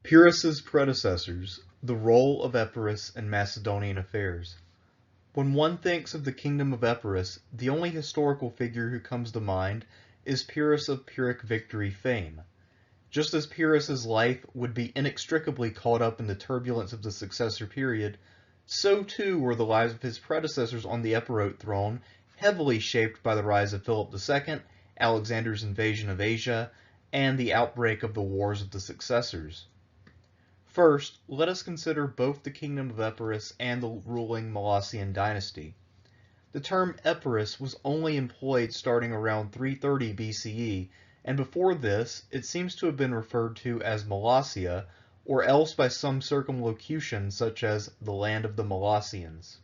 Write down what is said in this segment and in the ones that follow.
Pyrrhus's predecessors, the role of Epirus in Macedonian affairs. When one thinks of the kingdom of Epirus, the only historical figure who comes to mind is Pyrrhus of Pyrrhic victory fame. Just as Pyrrhus's life would be inextricably caught up in the turbulence of the successor period, so too were the lives of his predecessors on the Epirote throne heavily shaped by the rise of Philip II, Alexander's invasion of Asia, and the outbreak of the Wars of the Successors. First, let us consider both the kingdom of Epirus and the ruling Molossian dynasty. The term Epirus was only employed starting around 330 BCE, and before this it seems to have been referred to as Molossia, or else by some circumlocution such as the land of the Molossians.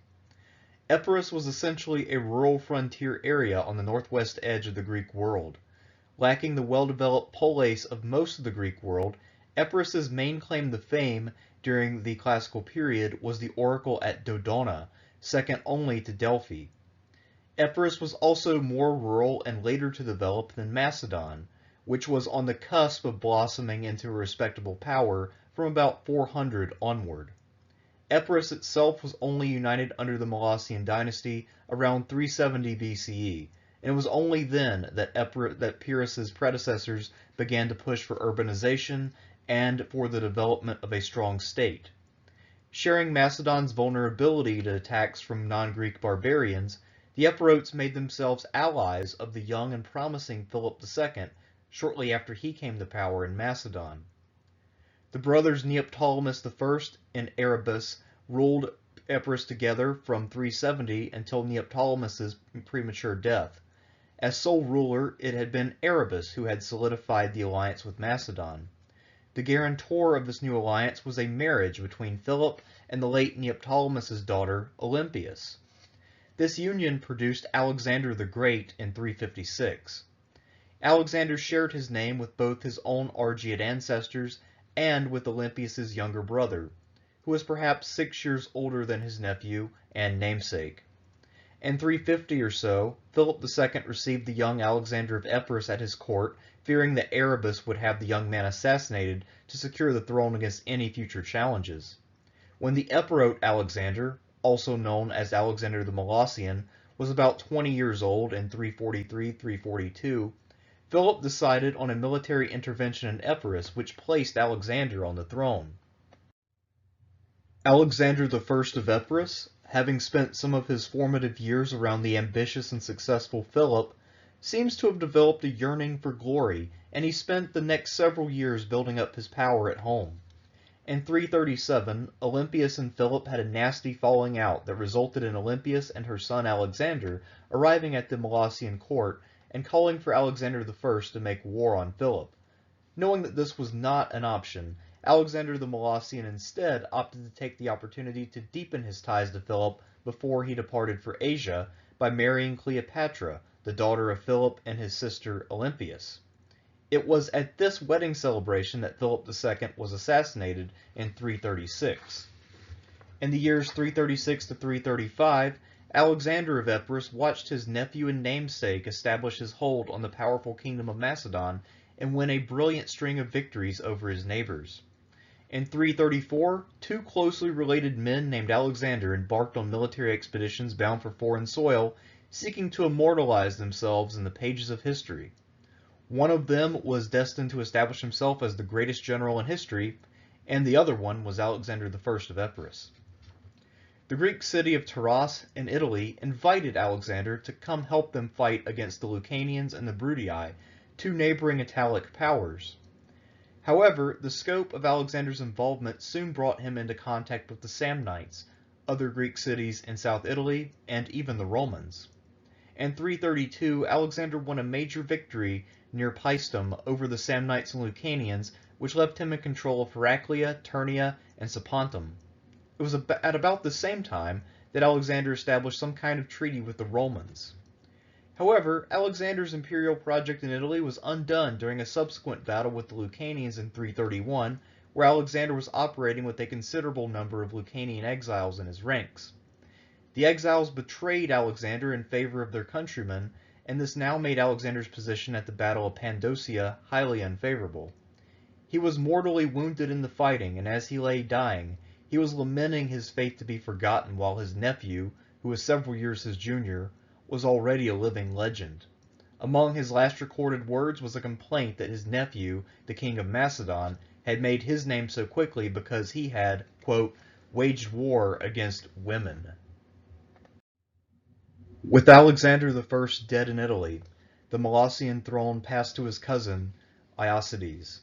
Epirus was essentially a rural frontier area on the northwest edge of the Greek world. Lacking the well-developed polis of most of the Greek world, Epirus's main claim to fame during the classical period was the oracle at Dodona, second only to Delphi. Epirus was also more rural and later to develop than Macedon, which was on the cusp of blossoming into a respectable power from about 400 onward. Epirus itself was only united under the Molossian dynasty around 370 BCE, and it was only then that Pyrrhus's predecessors began to push for urbanization and for the development of a strong state. Sharing Macedon's vulnerability to attacks from non-Greek barbarians, the Epirotes made themselves allies of the young and promising Philip II shortly after he came to power in Macedon. The brothers Neoptolemus I and Erebus ruled Epirus together from 370 until Neoptolemus's premature death. As sole ruler, it had been Erebus who had solidified the alliance with Macedon. The guarantor of this new alliance was a marriage between Philip and the late Neoptolemus's daughter, Olympias. This union produced Alexander the Great in 356. Alexander shared his name with both his own Argead ancestors and with Olympias's younger brother, who was perhaps 6 years older than his nephew and namesake. In 350 or so, Philip II received the young Alexander of Epirus at his court, fearing that Erebus would have the young man assassinated to secure the throne against any future challenges. When the Epirote Alexander, also known as Alexander the Molossian, was about 20 years old in 343-342, Philip decided on a military intervention in Epirus which placed Alexander on the throne. Alexander I of Epirus, having spent some of his formative years around the ambitious and successful Philip, seems to have developed a yearning for glory, and he spent the next several years building up his power at home. In 337, Olympias and Philip had a nasty falling out that resulted in Olympias and her son Alexander arriving at the Molossian court and calling for Alexander I to make war on Philip. Knowing that this was not an option, Alexander the Molossian instead opted to take the opportunity to deepen his ties to Philip before he departed for Asia by marrying Cleopatra, the daughter of Philip and his sister Olympias. It was at this wedding celebration that Philip II was assassinated in 336. In the years 336 to 335, Alexander of Epirus watched his nephew and namesake establish his hold on the powerful kingdom of Macedon and win a brilliant string of victories over his neighbors. In 334, two closely related men named Alexander embarked on military expeditions bound for foreign soil, seeking to immortalize themselves in the pages of history. One of them was destined to establish himself as the greatest general in history, and the other one was Alexander I of Epirus. The Greek city of Taras in Italy invited Alexander to come help them fight against the Lucanians and the Bruttii, two neighboring Italic powers. However, the scope of Alexander's involvement soon brought him into contact with the Samnites, other Greek cities in South Italy, and even the Romans. In 332, Alexander won a major victory near Paestum over the Samnites and Lucanians, which left him in control of Heraclea, Turnia, and Sapontum. It was at about the same time that Alexander established some kind of treaty with the Romans. However, Alexander's imperial project in Italy was undone during a subsequent battle with the Lucanians in 331, where Alexander was operating with a considerable number of Lucanian exiles in his ranks. The exiles betrayed Alexander in favor of their countrymen, and this now made Alexander's position at the Battle of Pandosia highly unfavorable. He was mortally wounded in the fighting, and as he lay dying, he was lamenting his fate to be forgotten while his nephew, who was several years his junior, was already a living legend. Among his last recorded words was a complaint that his nephew, the King of Macedon, had made his name so quickly because he had, quote, waged war against women. With Alexander I dead in Italy, the Molossian throne passed to his cousin, Aeacides.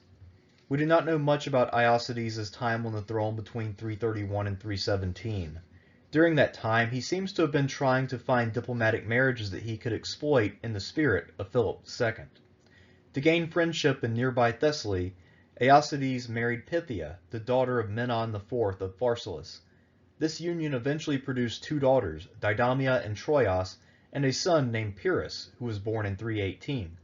We do not know much about Aeacides' time on the throne between 331 and 317. During that time, he seems to have been trying to find diplomatic marriages that he could exploit in the spirit of Philip II. To gain friendship in nearby Thessaly, Aeacides married Pythia, the daughter of Menon IV of Pharsalus. This union eventually produced two daughters, Deidamia and Troios, and a son named Pyrrhus, who was born in 318.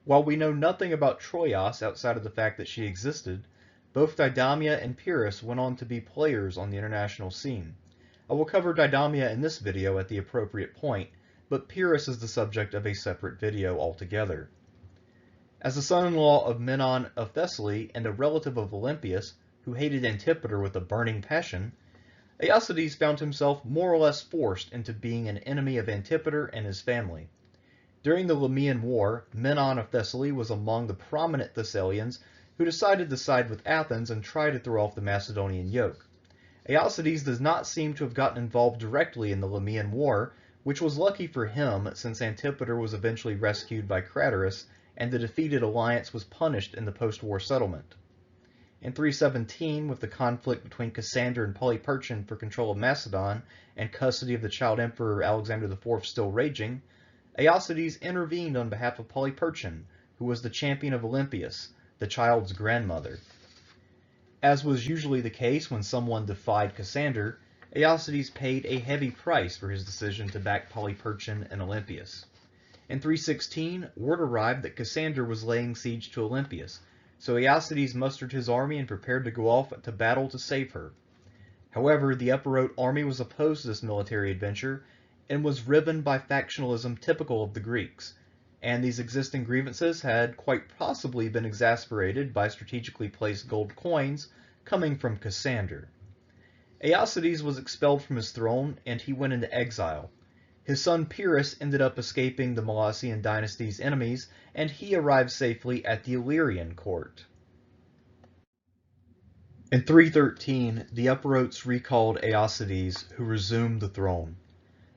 While we know nothing about Troios outside of the fact that she existed, both Deidamia and Pyrrhus went on to be players on the international scene. I will cover Deidamia in this video at the appropriate point, but Pyrrhus is the subject of a separate video altogether. As the son-in-law of Menon of Thessaly and a relative of Olympias, who hated Antipater with a burning passion, Aeacides found himself more or less forced into being an enemy of Antipater and his family. During the Lemian War, Menon of Thessaly was among the prominent Thessalians who decided to side with Athens and try to throw off the Macedonian yoke. Aeacides does not seem to have gotten involved directly in the Lemian War, which was lucky for him since Antipater was eventually rescued by Craterus and the defeated alliance was punished in the post-war settlement. In 317, with the conflict between Cassander and Polyperchon for control of Macedon and custody of the child emperor Alexander IV still raging, Aeacides intervened on behalf of Polyperchon, who was the champion of Olympias, the child's grandmother. As was usually the case when someone defied Cassander, Aeacides paid a heavy price for his decision to back Polyperchon and Olympias. In 316, word arrived that Cassander was laying siege to Olympias, so Aeacides mustered his army and prepared to go off to battle to save her. However, the Epirote army was opposed to this military adventure and was riven by factionalism typical of the Greeks, and these existing grievances had quite possibly been exacerbated by strategically placed gold coins coming from Cassander. Aeacides was expelled from his throne and he went into exile. His son Pyrrhus ended up escaping the Molossian dynasty's enemies, and he arrived safely at the Illyrian court. In 313, the Epirotes recalled Aeacides, who resumed the throne.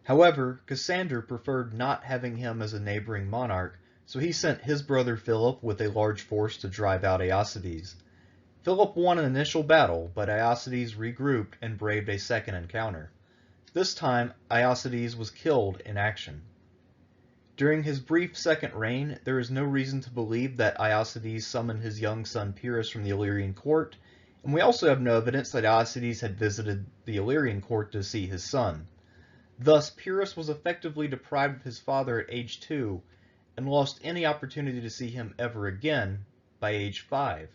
However, Cassander preferred not having him as a neighboring monarch, so he sent his brother Philip with a large force to drive out Aeacides. Philip won an initial battle, but Aeacides regrouped and braved a second encounter. This time, Aeacides was killed in action. During his brief second reign, there is no reason to believe that Aeacides summoned his young son Pyrrhus from the Illyrian court, and we also have no evidence that Aeacides had visited the Illyrian court to see his son. Thus, Pyrrhus was effectively deprived of his father at age 2, and lost any opportunity to see him ever again by age 5.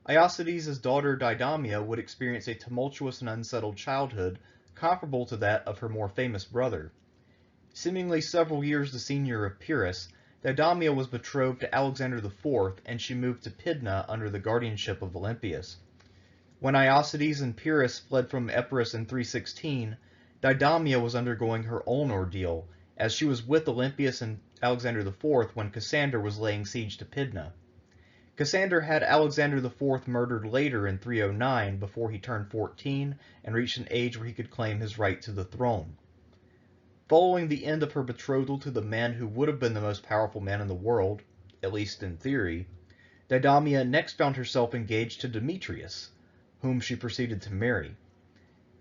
Aeacides' daughter Deidamia would experience a tumultuous and unsettled childhood, comparable to that of her more famous brother. Seemingly several years the senior of Pyrrhus, Deidamia was betrothed to Alexander IV, and she moved to Pydna under the guardianship of Olympias. When Aeacides and Pyrrhus fled from Epirus in 316, Deidamia was undergoing her own ordeal, as she was with Olympias and Alexander IV when Cassander was laying siege to Pydna. Cassander had Alexander IV murdered later in 309 before he turned 14 and reached an age where he could claim his right to the throne. Following the end of her betrothal to the man who would have been the most powerful man in the world, at least in theory, Deidamia next found herself engaged to Demetrius, whom she proceeded to marry.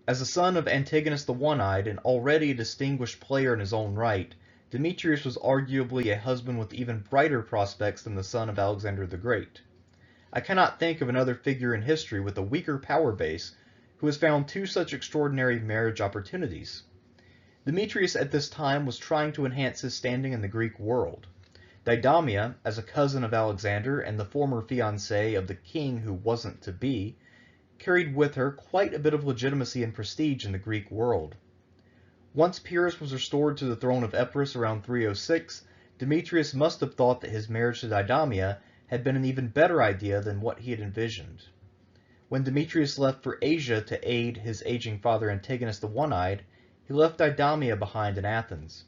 As the son of Antigonus the One-Eyed and already a distinguished player in his own right, Demetrius was arguably a husband with even brighter prospects than the son of Alexander the Great. I cannot think of another figure in history with a weaker power base who has found two such extraordinary marriage opportunities. Demetrius at this time was trying to enhance his standing in the Greek world. Deidamia, as a cousin of Alexander and the former fiancée of the king who wasn't to be, carried with her quite a bit of legitimacy and prestige in the Greek world. Once Pyrrhus was restored to the throne of Epirus around 306, Demetrius must have thought that his marriage to Deidamia had been an even better idea than what he had envisioned. When Demetrius left for Asia to aid his aging father Antigonus the One-Eyed, he left Deidamia behind in Athens.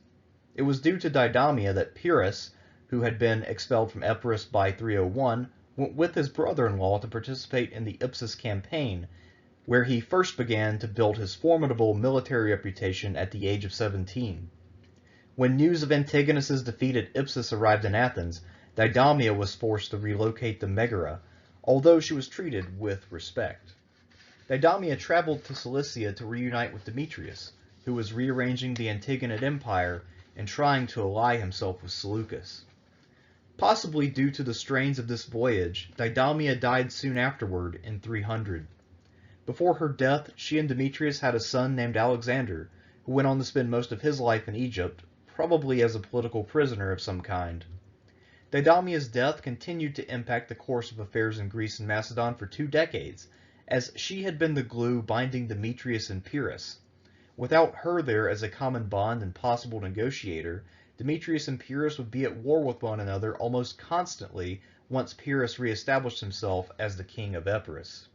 It was due to Deidamia that Pyrrhus, who had been expelled from Epirus by 301, went with his brother-in-law to participate in the Ipsus campaign, where he first began to build his formidable military reputation at the age of 17. When news of Antigonus's defeat at Ipsus arrived in Athens, Deidamia was forced to relocate to Megara, although she was treated with respect. Deidamia traveled to Cilicia to reunite with Demetrius, who was rearranging the Antigonid Empire and trying to ally himself with Seleucus. Possibly due to the strains of this voyage, Deidamia died soon afterward in 300. Before her death, she and Demetrius had a son named Alexander, who went on to spend most of his life in Egypt, probably as a political prisoner of some kind. Deidamia's death continued to impact the course of affairs in Greece and Macedon for 2 decades, as she had been the glue binding Demetrius and Pyrrhus. Without her there as a common bond and possible negotiator, Demetrius and Pyrrhus would be at war with one another almost constantly once Pyrrhus reestablished himself as the King of Epirus.